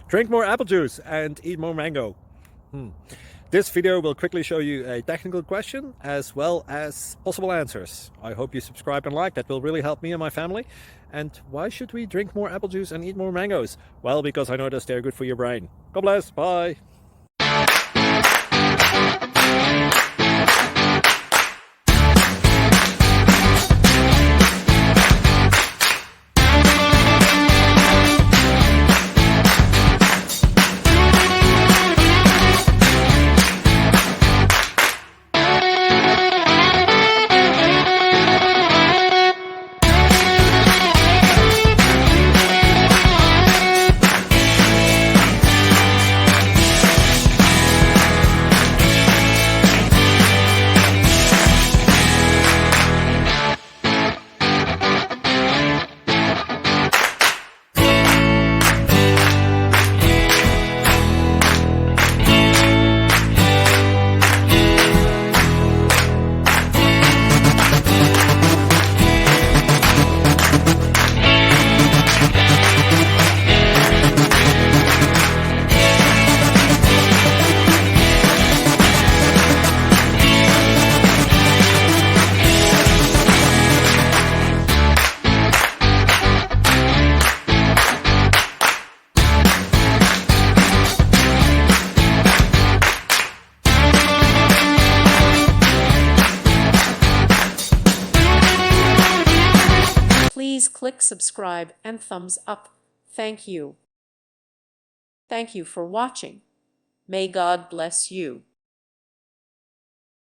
Drink more apple juice and eat more mango. This video will quickly show you a technical question as well as possible answers. I hope you subscribe and like, that will really help me and my family. And why should we drink more apple juice and eat more mangoes? Well, because I noticed they're good for your brain. God bless, bye. Please click subscribe and thumbs up. Thank you. Thank you for watching. May God bless you.